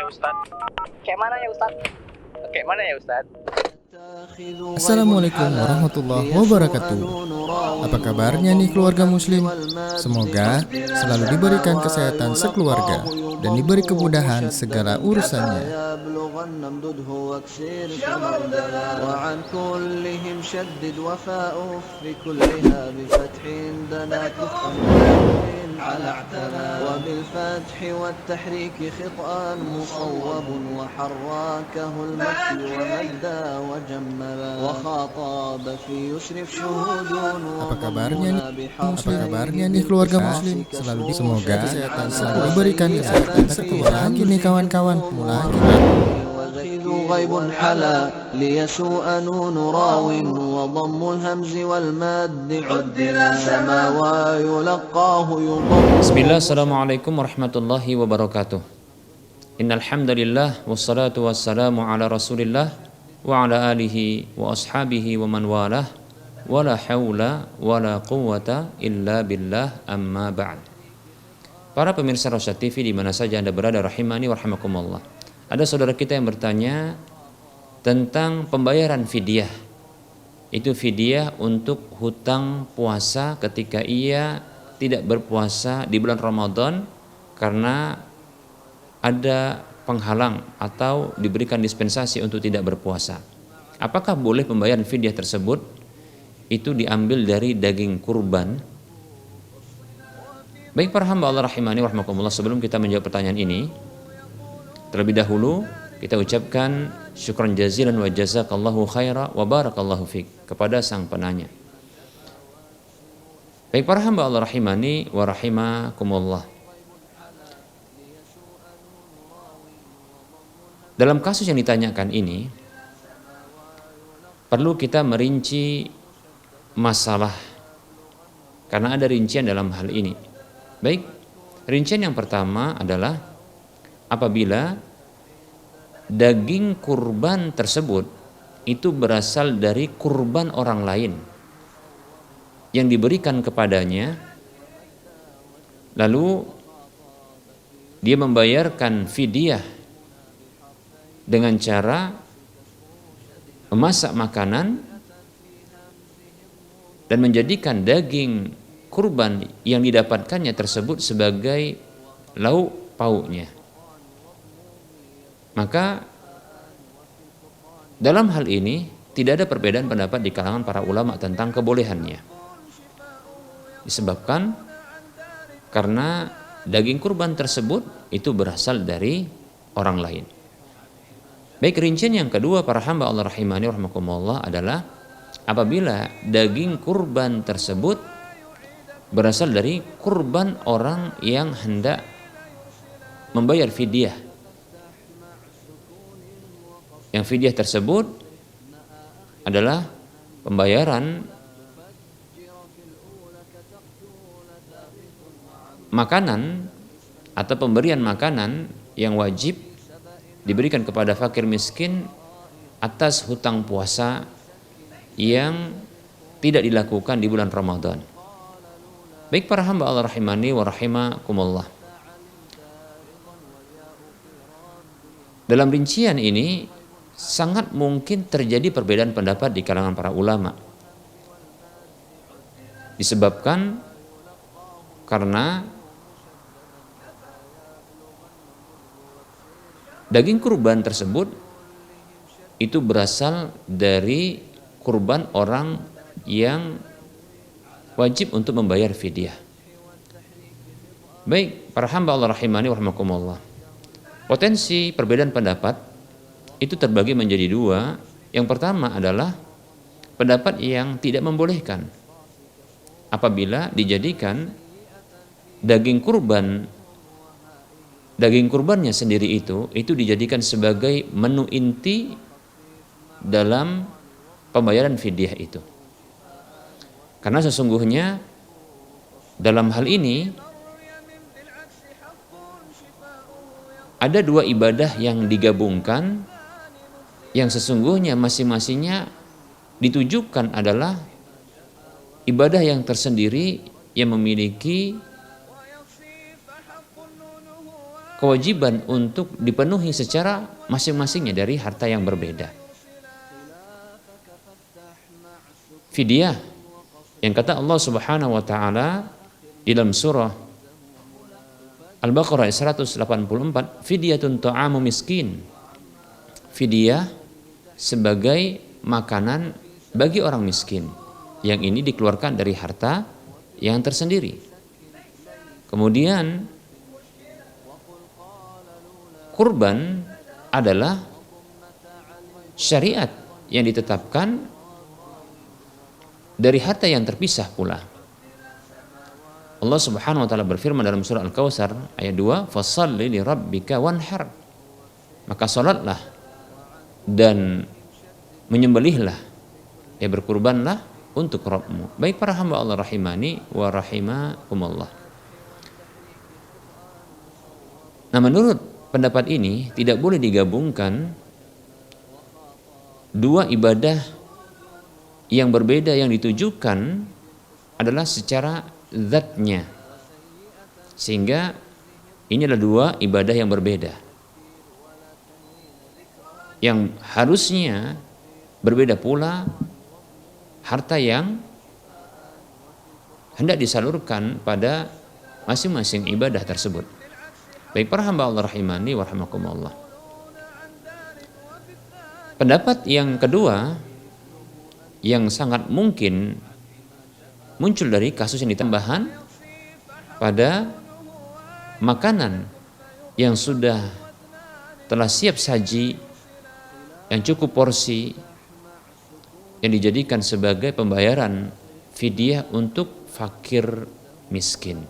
ya Ustaz? Kayak mana ya Ustaz? Kayak mana ya Ustaz? Assalamualaikum warahmatullahi wabarakatuh. Apa kabarnya nih keluarga muslim? Semoga selalu diberikan kesehatan sekeluarga dan diberi kemudahan segala urusannya. وبالفتح والتحريك خطأ مصوب وحراكه المكي ومدا وجملا وخاطب في يسرف شهود Apa kabarnya nih keluarga muslim? Semoga kesehatan selalu diberikan kesehatan sekeluarga. Lagi nih kawan-kawan, mulai غيب حلا ليسوء نون راو وضم الهمز والماد عدل سما ويلقاه يضم. Bismillah, assalamualaikum warahmatullahi wabarakatuh. Innalhamdulillah wassalatu wassalamu ala rasulillah wa ala alihi wa ashabihi wa man walah wa la hawla wa la quwwata illa billah amma ba'd. Para pemirsa Rosyad TV di mana saja Anda berada, rahimani wa rahimakumullah. Ada saudara kita yang bertanya tentang pembayaran fidyah. Itu fidyah untuk hutang puasa ketika ia tidak berpuasa di bulan Ramadan karena ada penghalang atau diberikan dispensasi untuk tidak berpuasa. Apakah boleh pembayaran fidyah tersebut itu diambil dari daging kurban? Baik para hamba Allah rahimani wa rahimakumullah, sebelum kita menjawab pertanyaan ini, terlebih dahulu kita ucapkan syukran jazilan wa jazakallahu khaira wa barakallahu fiq kepada sang penanya. Baik para hamba Allah rahimani wa rahimakumullah. Dalam kasus yang ditanyakan ini perlu kita merinci masalah karena ada rincian dalam hal ini. Baik, rincian yang pertama adalah apabila daging kurban tersebut itu berasal dari kurban orang lain yang diberikan kepadanya, lalu dia membayarkan fidyah dengan cara memasak makanan dan menjadikan daging kurban yang didapatkannya tersebut sebagai lauk pauknya. Maka dalam hal ini tidak ada perbedaan pendapat di kalangan para ulama tentang kebolehannya. Disebabkan karena daging kurban tersebut itu berasal dari orang lain. Baik, rincian yang kedua para hamba Allah rahimani wa rahimakumullah adalah apabila daging kurban tersebut berasal dari kurban orang yang hendak membayar fidyah. Yang fidyah tersebut adalah pembayaran makanan atau pemberian makanan yang wajib diberikan kepada fakir miskin atas hutang puasa yang tidak dilakukan di bulan Ramadan. Baik para hamba Allah rahimani wa rahimakumullah. Dalam rincian ini sangat mungkin terjadi perbedaan pendapat di kalangan para ulama. Disebabkan karena daging kurban tersebut itu berasal dari kurban orang yang wajib untuk membayar fidyah. Baik, para hamba Allah rahimani wa rahimakumullah. Potensi perbedaan pendapat itu terbagi menjadi dua. Yang pertama adalah pendapat yang tidak membolehkan apabila dijadikan daging kurbannya sendiri itu dijadikan sebagai menu inti dalam pembayaran fidyah itu. Karena sesungguhnya dalam hal ini ada dua ibadah yang digabungkan yang sesungguhnya masing-masingnya ditujukan adalah ibadah yang tersendiri yang memiliki kewajiban untuk dipenuhi secara masing-masingnya dari harta yang berbeda. Fidyah yang kata Allah Subhanahu wa taala di dalam surah Al-Baqarah 184, fidyatun ta'amu miskin. Fidyah sebagai makanan bagi orang miskin. Yang ini dikeluarkan dari harta yang tersendiri. Kemudian kurban adalah syariat yang ditetapkan dari harta yang terpisah pula. Allah Subhanahu wa taala berfirman dalam surah Al-Kautsar ayat 2, "Fashalli li rabbika wanhar." Maka salatlah dan menyembelihlah, ya berkurbanlah untuk Rabbmu. Baik para hamba Allah rahimani wa rahimakumullah. Nah, menurut pendapat ini tidak boleh digabungkan dua ibadah yang berbeda yang ditujukan adalah secara zatnya, sehingga ini adalah dua ibadah yang berbeda yang harusnya berbeda pula harta yang hendak disalurkan pada masing-masing ibadah tersebut. Baik para hamba Allah rahimani wa rahimakumullah. Pendapat yang kedua yang sangat mungkin muncul dari kasus yang ditambahan pada makanan yang sudah telah siap saji, yang cukup porsi, yang dijadikan sebagai pembayaran fidyah untuk fakir miskin.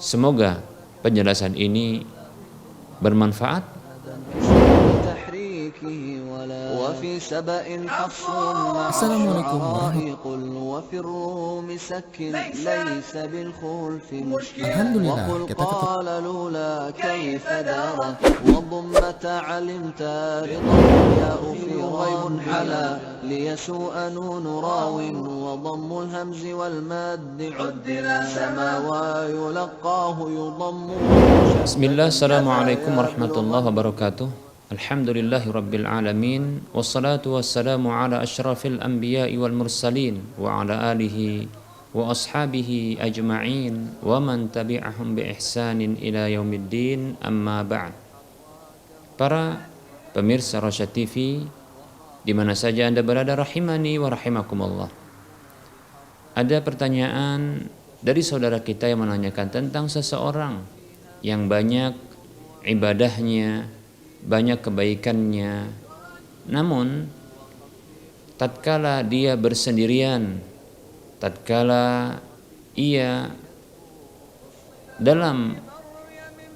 Semoga penjelasan ini bermanfaat. Assalamualaikum warahmatullahi wabarakatuh. Alhamdulillah, kita Bismillah, assalamualaikum warahmatullahi wabarakatuh. Alhamdulillahi rabbil alamin, wassalatu wassalamu ala asyrafil anbiya'i wal mursalin wa ala alihi wa ashabihi ajma'in wa man tabi'ahum bi ihsanin ila yaumiddin, amma ba'd. Para pemirsa Rasyad TV di mana saja Anda berada rahimani wa rahimakumullah. Ada pertanyaan dari saudara kita yang menanyakan tentang seseorang yang banyak ibadahnya, banyak kebaikannya, namun tatkala dia bersendirian, tatkala ia dalam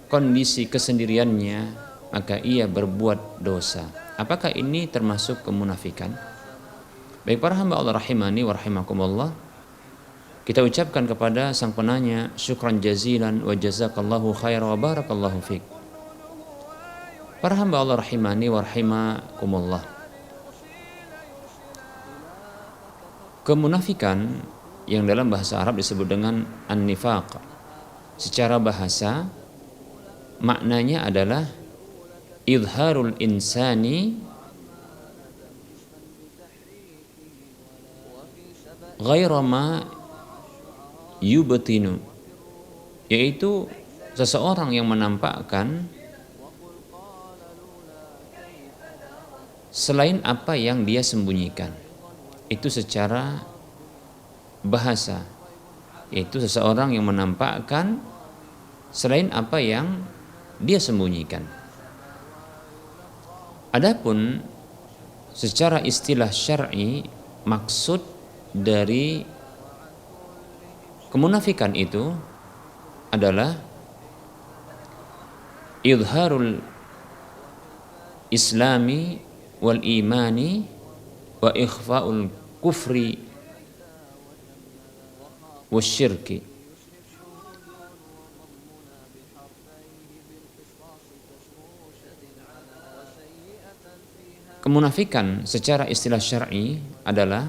kondisi kesendiriannya, maka ia berbuat dosa. Apakah ini termasuk kemunafikan? Baik para hamba Allah rahimani wa rahimakumullah, kita ucapkan kepada sang penanya syukran jazilan wa jazakallahu khairan wa barakallahu fiik. Para hamba Allah rahimani wa rahimakumullah, kemunafikan yang dalam bahasa Arab disebut dengan an-nifaq, secara bahasa maknanya adalah idharul insani ghaira ma yubtinu, yaitu seseorang yang menampakkan selain apa yang dia sembunyikan. Itu secara bahasa, yaitu seseorang yang menampakkan selain apa yang dia sembunyikan. Adapun secara istilah syar'i, maksud dari kemunafikan itu adalah idharul islami wal imani wa ikhfa'ul kufri wasyirki. Kemunafikan secara istilah syar'i adalah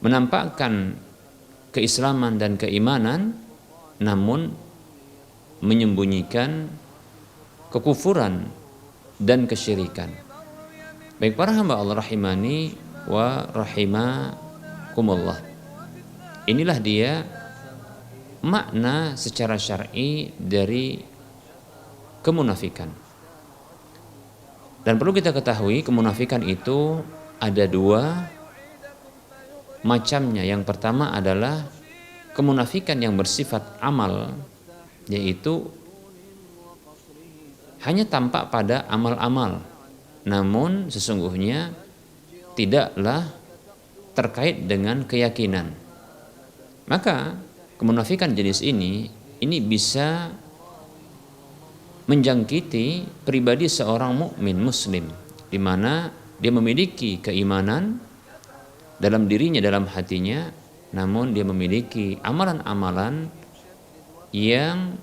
menampakkan keislaman dan keimanan, namun menyembunyikan kekufuran dan kesyirikan. Baik para hamba Allah rahimani wa rahimakumullah. Inilah dia makna secara syar'i dari kemunafikan. Dan perlu kita ketahui kemunafikan itu ada dua macamnya. Yang pertama adalah kemunafikan yang bersifat amal, yaitu hanya tampak pada amal-amal, namun sesungguhnya tidaklah terkait dengan keyakinan. Maka kemunafikan jenis ini bisa menjangkiti pribadi seorang mukmin muslim, di mana dia memiliki keimanan dalam dirinya, dalam hatinya, namun dia memiliki amalan-amalan yang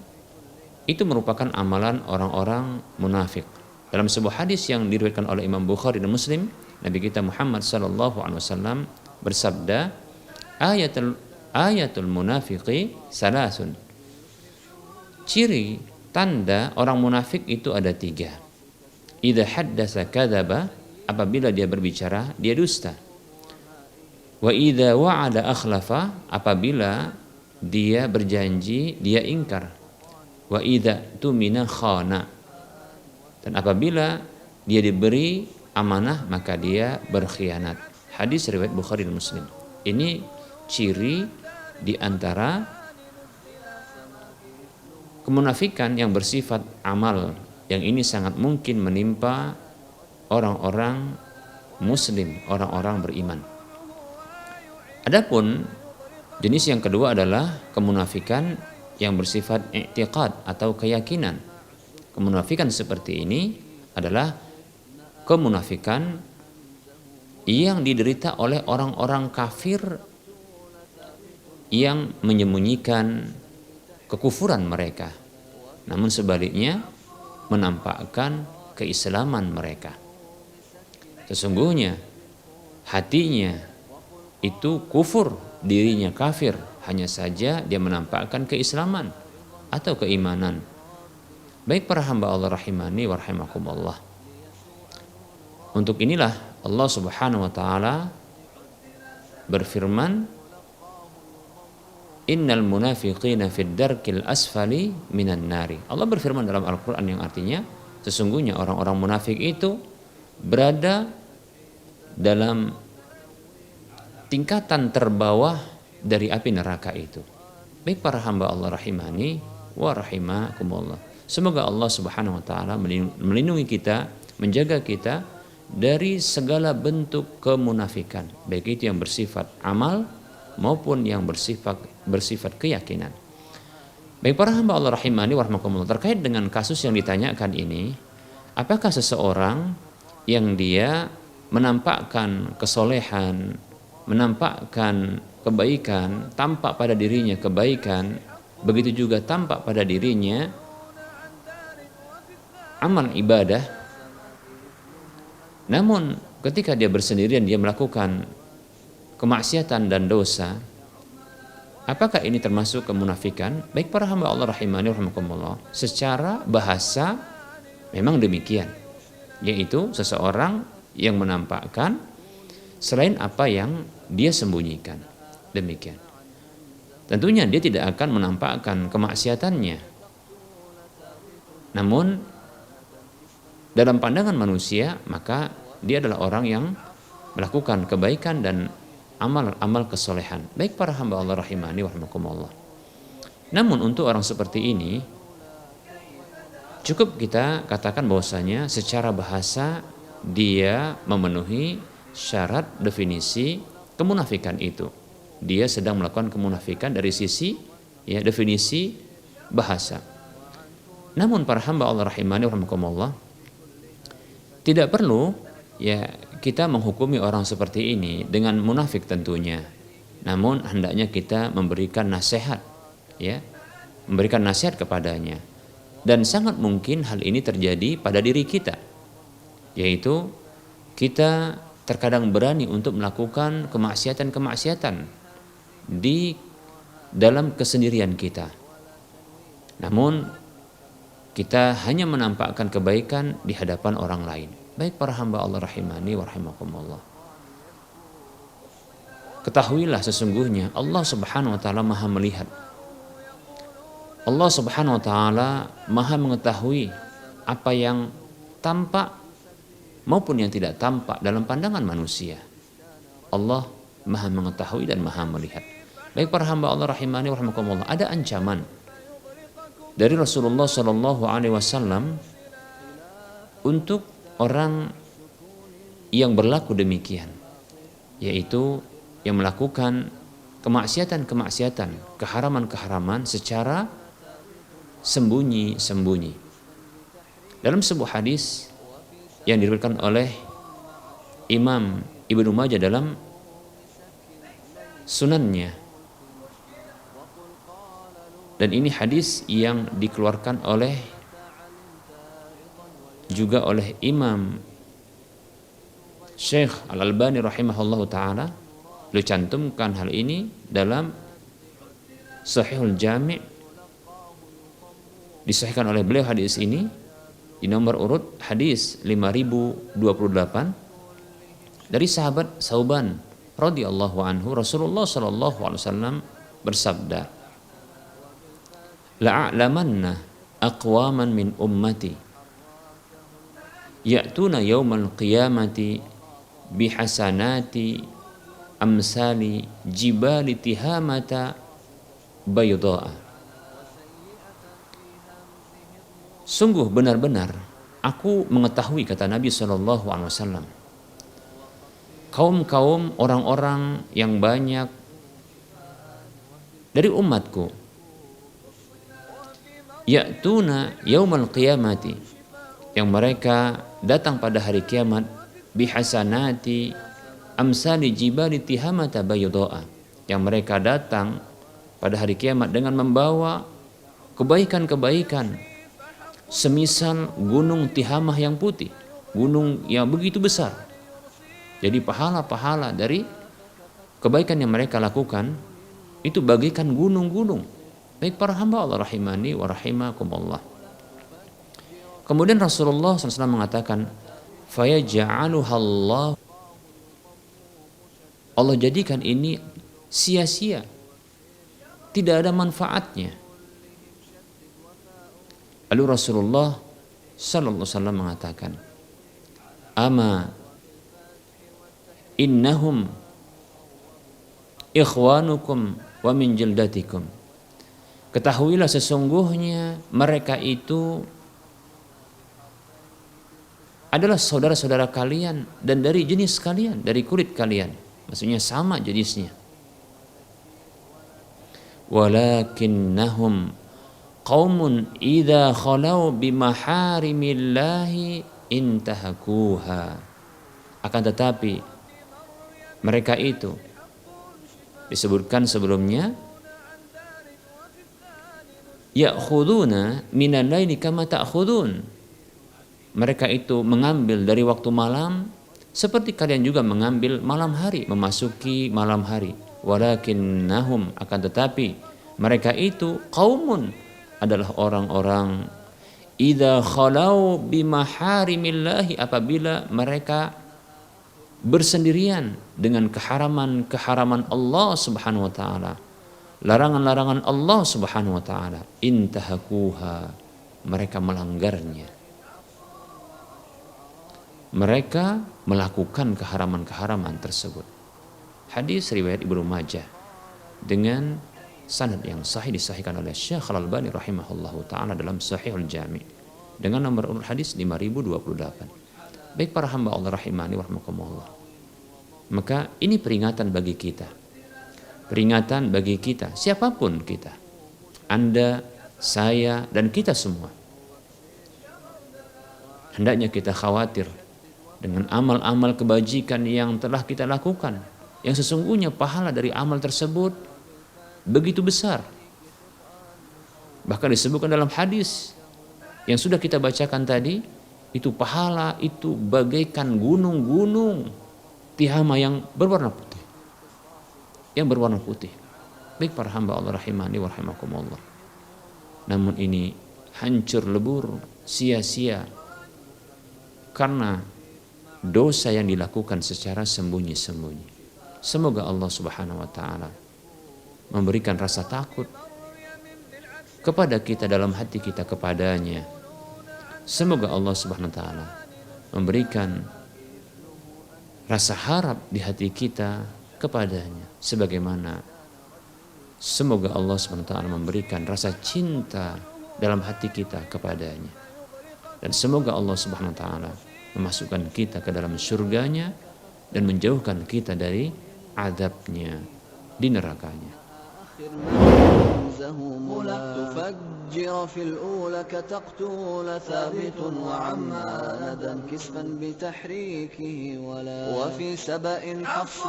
itu merupakan amalan orang-orang munafik. Dalam sebuah hadis yang diriwayatkan oleh Imam Bukhari dan Muslim, Nabi kita Muhammad sallallahu alaihi wasallam bersabda, ayatul munafiqi salasun. Ciri tanda orang munafik itu ada 3. Idza haddasa kadzaba, apabila dia berbicara dia dusta. Wa idza wa'ada akhlafa, apabila dia berjanji dia ingkar. Wa idza tumina khana, dan apabila dia diberi amanah maka dia berkhianat. Hadis riwayat Bukhari dan Muslim. Ini ciri di antara kemunafikan yang bersifat amal, yang ini sangat mungkin menimpa orang-orang muslim, orang-orang beriman. Adapun jenis yang kedua adalah kemunafikan yang bersifat i'tiqad atau keyakinan. Kemunafikan seperti ini adalah kemunafikan yang diderita oleh orang-orang kafir yang menyembunyikan kekufuran mereka, namun sebaliknya menampakkan keislaman mereka. Sesungguhnya hatinya itu kufur, dirinya kafir, hanya saja dia menampakkan keislaman atau keimanan. Baik para hamba Allah rahimani wa rahimakumullah. Untuk inilah Allah Subhanahu wa taala berfirman, innal munafiqina fid darkil asfali minan nari. Allah berfirman dalam Al-Qur'an yang artinya sesungguhnya orang-orang munafik itu berada dalam tingkatan terbawah dari api neraka itu. Baik para hamba Allah rahimani wa rahimakumullah. Semoga Allah Subhanahu wa taala melindungi kita, menjaga kita dari segala bentuk kemunafikan, baik itu yang bersifat amal maupun yang bersifat keyakinan. Baik para hamba Allah rahimani wa rahimakumullah, terkait dengan kasus yang ditanyakan ini, apakah seseorang yang dia menampakkan kesolehan, menampakkan kebaikan, tampak pada dirinya kebaikan, begitu juga tampak pada dirinya amal ibadah, namun ketika dia bersendirian dia melakukan kemaksiatan dan dosa, apakah ini termasuk kemunafikan? Baik para hamba Allah rahimani wa rahimakumullah, secara bahasa memang demikian, yaitu seseorang yang menampakkan selain apa yang dia sembunyikan. Demikian. Tentunya dia tidak akan menampakkan kemaksiatannya. Namun dalam pandangan manusia maka dia adalah orang yang melakukan kebaikan dan amal-amal kesolehan. Baik para hamba Allah rahimani wa rahimakumullah. Namun untuk orang seperti ini cukup kita katakan bahwasanya secara bahasa dia memenuhi syarat definisi kemunafikan itu. Dia sedang melakukan kemunafikan dari sisi definisi bahasa. Namun para hamba Allah rahimani wa rahimakumullah, tidak perlu kita menghukumi orang seperti ini dengan munafik tentunya. Namun hendaknya kita memberikan nasihat, memberikan nasihat kepadanya. Dan sangat mungkin hal ini terjadi pada diri kita, yaitu kita terkadang berani untuk melakukan kemaksiatan-kemaksiatan di dalam kesendirian kita. Namun kita hanya menampakkan kebaikan di hadapan orang lain. Baik para hamba Allah rahimani wa rahimakumullah. Ketahuilah sesungguhnya Allah Subhanahu wa taala Maha melihat. Allah Subhanahu wa taala Maha mengetahui apa yang tampak maupun yang tidak tampak dalam pandangan manusia. Allah Maha mengetahui dan Maha melihat. Baik para hamba Allah rahimani wa rahimakumullah, ada ancaman dari Rasulullah Shallallahu Alaihi Wasallam untuk orang yang berlaku demikian, yaitu yang melakukan kemaksiatan-kemaksiatan, keharaman-keharaman secara sembunyi-sembunyi. Dalam sebuah hadis yang diriwayatkan oleh Imam Ibnu Majah dalam sunannya, dan ini hadis yang dikeluarkan juga oleh Imam Syekh Al-Albani rahimahullahu ta'ala. Beliau cantumkan hal ini dalam Sahihul Jami'. Disahihkan oleh beliau hadis ini di nomor urut hadis 5028 dari sahabat Sauban radhiyallahu anhu. Rasulullah sallallahu alaihi wasallam bersabda, la'alamanna aqwaman min ummati ya'tuna yawmal qiyamati bihasanati amsali jibali tihamata bayda'a. Sungguh benar-benar aku mengetahui, kata Nabi SAW, kaum-kaum orang-orang yang banyak dari umatku ya'tuna yaumal qiyamati, yang mereka datang pada hari kiamat, bihasanati amsali jibali tihamata bayda'a, yang mereka datang pada hari kiamat dengan membawa kebaikan-kebaikan semisal gunung Tihamah yang putih, gunung yang begitu besar. Jadi pahala-pahala dari kebaikan yang mereka lakukan itu bagaikan gunung-gunung. Baik para hamba Allah rahimani wa rahimakumullah. Kemudian Rasulullah SAW mengatakan, fayaj'aluhallah, Allah jadikan ini sia-sia, tidak ada manfaatnya. Lalu Rasulullah SAW mengatakan, ama innahum ikhwanukum wa min jildatikum. Ketahuilah sesungguhnya mereka itu adalah saudara-saudara kalian dan dari jenis kalian, dari kulit kalian. Maksudnya sama jenisnya. Walakinnahum qaumun idza khalau bimaharimillahi intahakuha. Akan tetapi mereka itu disebutkan sebelumnya, ya'khuduna minal laili kama ta'khudun. Mereka itu mengambil dari waktu malam seperti kalian juga mengambil malam hari, memasuki malam hari. Walakinnahum, akan tetapi mereka itu qaumun, adalah orang-orang idza khalau bimaharimillahi, apabila mereka bersendirian dengan keharaman-keharaman Allah Subhanahu wa taala, larangan-larangan Allah Subhanahu wa taala, intahakuha, mereka melanggarnya. Mereka melakukan keharaman-keharaman tersebut. Hadis riwayat Ibnu Majah dengan sanad yang sahih, disahihkan oleh Syekh Al-Albani rahimahullahu taala dalam Sahihul Jami' dengan nomor urut hadis 5028. Baik para hamba Allah rahimani wa rahimakumullah. Maka ini peringatan bagi kita. Peringatan bagi kita, siapapun kita. Anda, saya, dan kita semua. Hendaknya kita khawatir dengan amal-amal kebajikan yang telah kita lakukan, yang sesungguhnya pahala dari amal tersebut begitu besar. Bahkan disebutkan dalam hadis yang sudah kita bacakan tadi, itu pahala itu bagaikan gunung-gunung Tihamah yang berwarna putih. Yang berwarna putih. Baik para hamba Allah rahimani wa rahimakumullah. Namun ini hancur lebur, sia-sia karena dosa yang dilakukan secara sembunyi-sembunyi. Semoga Allah Subhanahu wa taala memberikan rasa takut kepada kita dalam hati kita kepadanya. Semoga Allah Subhanahu wa taala memberikan rasa harap di hati kita kepadanya, sebagaimana semoga Allah Subhanahu wa taala memberikan rasa cinta dalam hati kita kepadanya. Dan semoga Allah Subhanahu wa taala memasukkan kita ke dalam surganya dan menjauhkan kita dari azabnya di nerakanya. تفجر في الأولى كتقتول ثابت وعما ندى كسفا بتحريكه ولا وفي سبأ حفص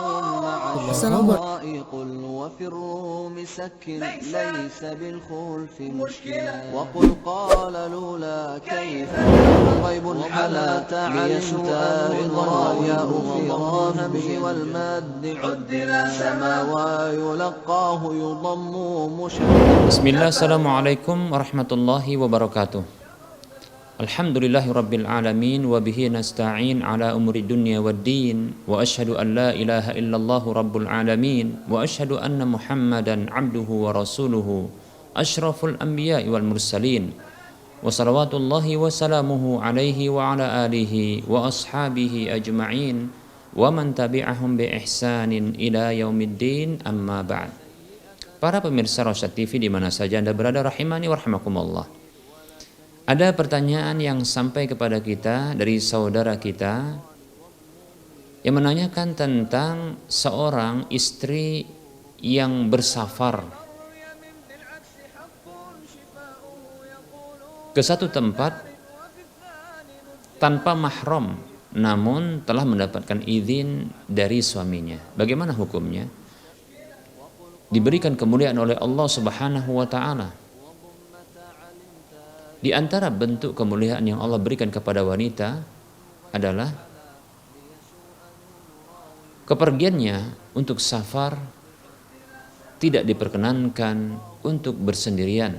مع الشرائع قل وفي الروم سكن ليس بالخلف مشكلا وقل قال لولا كيف غيب حلا تعلمت رضا ياء في الهمز والمد عدل سما ويلقاه يضم مشكلا. Bismillah, assalamualaikum warahmatullahi wabarakatuh. Alhamdulillahi rabbil alamin wa bihi nasta'in ala umuri dunya waddin wa ashhadu an la ilaha illallah rabbul alamin wa ashhadu anna muhammadan abduhu wa rasuluhu asyraful anbiya'i wal mursalin wa salawatullahi wa salamuhu alaihi wa ala alihi wa ashabihi ajma'in wa man tabi'ahum bi ihsanin ila yaumiddin, amma ba'd. Para pemirsa Rosyad TV di mana saja Anda berada, rahimani wa rahimakumullah. Ada pertanyaan yang sampai kepada kita dari saudara kita yang menanyakan tentang seorang istri yang bersafar ke satu tempat tanpa mahram namun telah mendapatkan izin dari suaminya. Bagaimana hukumnya? Diberikan kemuliaan oleh Allah Subhanahu wa taala. Di antara bentuk kemuliaan yang Allah berikan kepada wanita adalah kepergiannya untuk safar tidak diperkenankan untuk bersendirian,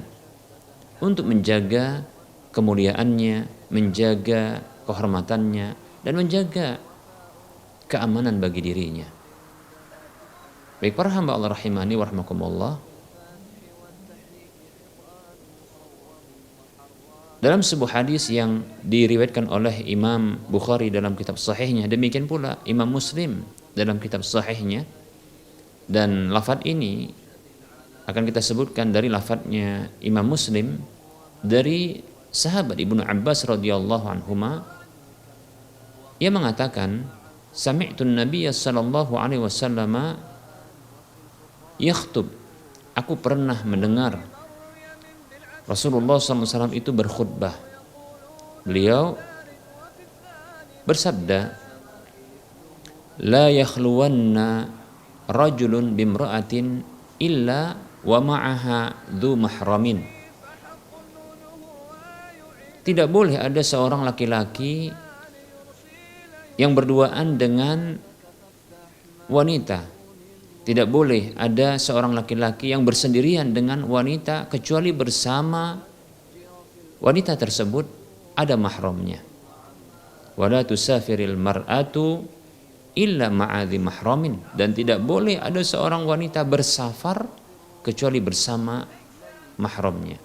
untuk menjaga kemuliaannya, menjaga kehormatannya, dan menjaga keamanan bagi dirinya. Baik para hamba Allah rahimani wa rahmakumullah, dalam sebuah hadis yang diriwayatkan oleh Imam Bukhari dalam kitab sahihnya, demikian pula Imam Muslim dalam kitab sahihnya, dan lafaz ini akan kita sebutkan dari lafaznya Imam Muslim dari sahabat Ibnu Abbas radhiyallahu anhuma, ia mengatakan, sami'tun nabiyya sallallahu alaihi wasallam yakhtub, aku pernah mendengar Rasulullah SAW itu berkhutbah. Beliau bersabda, la yakhluwanna rajulun bimra'atin illa wa ma'aha dhu mahramin. Tidak boleh ada seorang laki-laki yang berduaan dengan wanita. Tidak boleh ada seorang laki-laki yang bersendirian dengan wanita kecuali bersama wanita tersebut ada mahramnya. Wala tusafiril mar'atu illa ma'adhi mahramin, dan tidak boleh ada seorang wanita bersafar kecuali bersama mahramnya.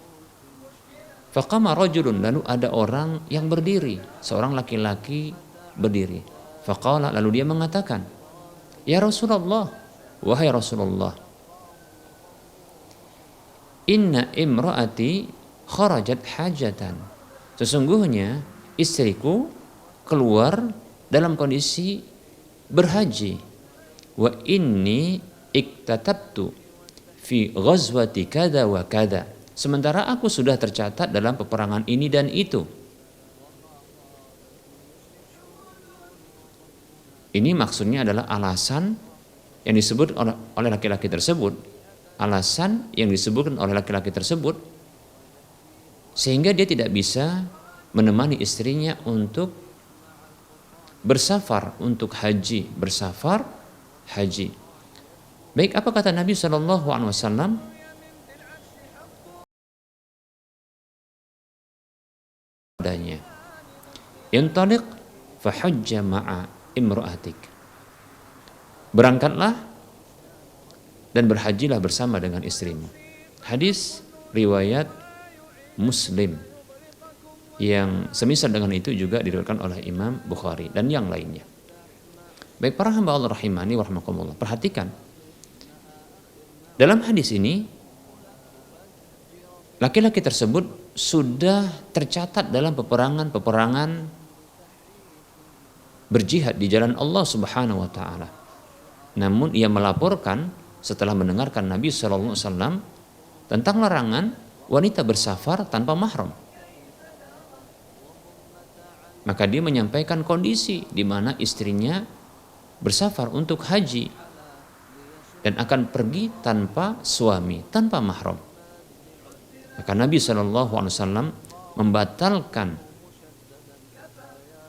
Faqama rajulun, lalu ada orang yang berdiri, seorang laki-laki berdiri. Faqala, lalu dia mengatakan, ya Rasulullah, wahai Rasulullah, inna imraati kharajat hajatan, sesungguhnya istriku keluar dalam kondisi berhaji. Wa inni iktatabtu fi ghazwati kada wa kada, sementara aku sudah tercatat dalam peperangan ini dan itu. Ini maksudnya adalah alasan yang disebut oleh laki-laki tersebut, alasan yang disebutkan oleh laki-laki tersebut sehingga dia tidak bisa menemani istrinya untuk bersafar untuk haji, bersafar haji. Baik, apa kata Nabi SAW? padanya, intaliq fahajja ma'a imra'atik. Berangkatlah dan berhajilah bersama dengan istrimu. Hadis riwayat Muslim, yang semisal dengan itu juga diriwayatkan oleh Imam Bukhari dan yang lainnya. Baik para hamba Allah rahimani wa rahmakumullah, perhatikan dalam hadis ini laki-laki tersebut sudah tercatat dalam peperangan berjihad di jalan Allah Subhanahu wa taala. Namun ia melaporkan setelah mendengarkan Nabi sallallahu alaihi wasallam tentang larangan wanita bersafar tanpa mahram. Maka dia menyampaikan kondisi di mana istrinya bersafar untuk haji dan akan pergi tanpa suami, tanpa mahram. Maka Nabi SAW membatalkan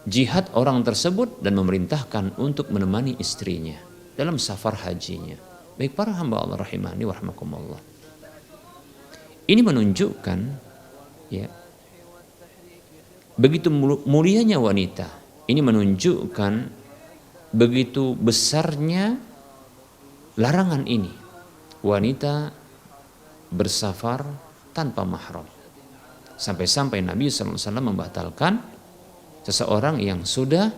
jihad orang tersebut dan memerintahkan untuk menemani istrinya dalam safar hajinya. Baik para hamba Allah rahimani wa rahmakumullah. Ini menunjukkan ya, begitu mulianya wanita. Ini menunjukkan begitu besarnya larangan ini. Wanita bersafar tanpa mahram. Sampai-sampai Nabi SAW membatalkan seseorang yang sudah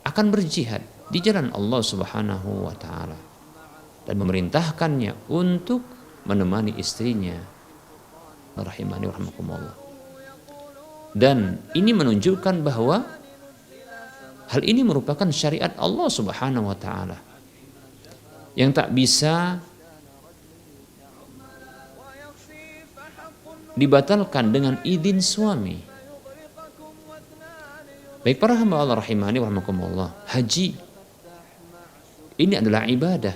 akan berjihad di jalan Allah Subhanahu wa taala dan memerintahkannya untuk menemani istrinya. Rahimani wa rahmakumullah. Dan ini menunjukkan bahwa hal ini merupakan syariat Allah Subhanahu wa taala yang tak bisa dibatalkan dengan izin suami. Baik para hamba Allah rahimani wa rahmakumullah, haji ini adalah ibadah.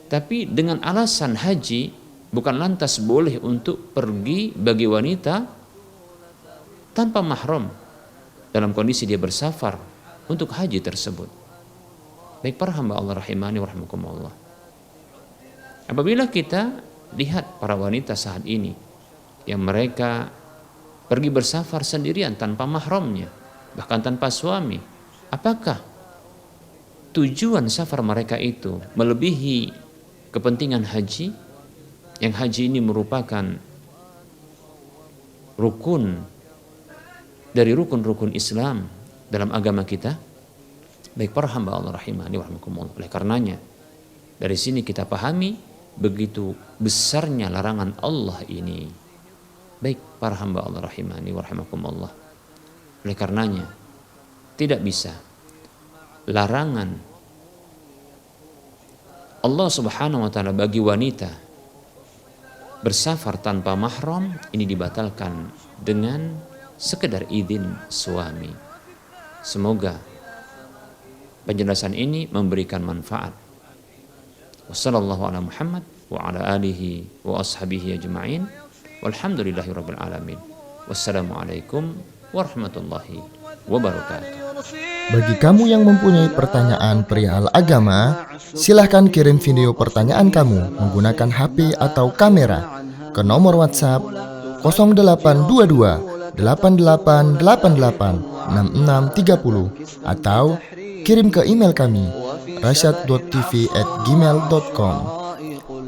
Tapi dengan alasan haji bukan lantas boleh untuk pergi bagi wanita tanpa mahram dalam kondisi dia bersafar untuk haji tersebut. Baik para hamba Allah rahimani wa rahmakumullah. Apabila kita lihat para wanita saat ini yang mereka pergi bersafar sendirian tanpa mahramnya, bahkan tanpa suami, apakah tujuan safar mereka itu melebihi kepentingan haji? Yang haji ini merupakan rukun dari rukun-rukun Islam dalam agama kita. Baik para hamba Allah rahimani wa rahmakumullah. Oleh karenanya dari sini kita pahami begitu besarnya larangan Allah ini. Baik para hamba Allah rahimani wa rahmakumullah. Oleh karenanya tidak bisa larangan Allah Subhanahu wa taala bagi wanita bersafar tanpa mahram ini dibatalkan dengan sekedar izin suami. Semoga penjelasan ini memberikan manfaat. Wassallallahu ala Muhammad wa ala alihi wa ashabihi ajma'in. Walhamdulillahirabbil alamin. Wassalamualaikum warahmatullahi wabarakatuh. Bagi kamu yang mempunyai pertanyaan perihal agama, silahkan kirim video pertanyaan kamu menggunakan HP atau kamera ke nomor WhatsApp 0822 8888 6630 atau kirim ke email kami rasyad.tv@gmail.com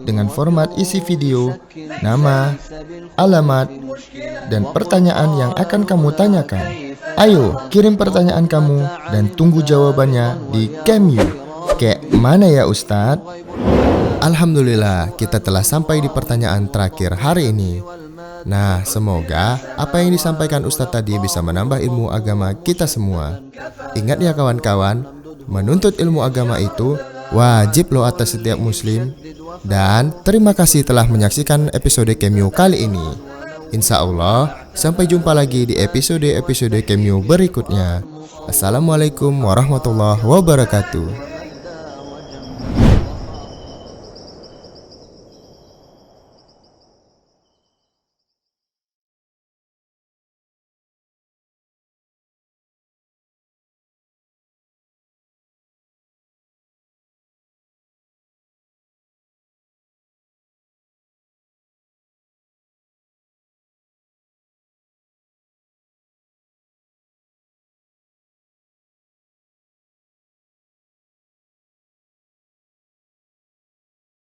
dengan format isi video, nama, alamat, dan pertanyaan yang akan kamu tanyakan. Ayo kirim pertanyaan kamu dan tunggu jawabannya di Cameo. Kayak mana ya Ustadz? Alhamdulillah kita telah sampai di pertanyaan terakhir hari ini. Nah, semoga apa yang disampaikan Ustadz tadi bisa menambah ilmu agama kita semua. Ingat ya kawan-kawan, menuntut ilmu agama itu wajib loh atas setiap muslim. Dan terima kasih telah menyaksikan episode Cameo kali ini. Insya Allah, sampai jumpa lagi di episode-episode Cameo berikutnya. Assalamualaikum warahmatullahi wabarakatuh.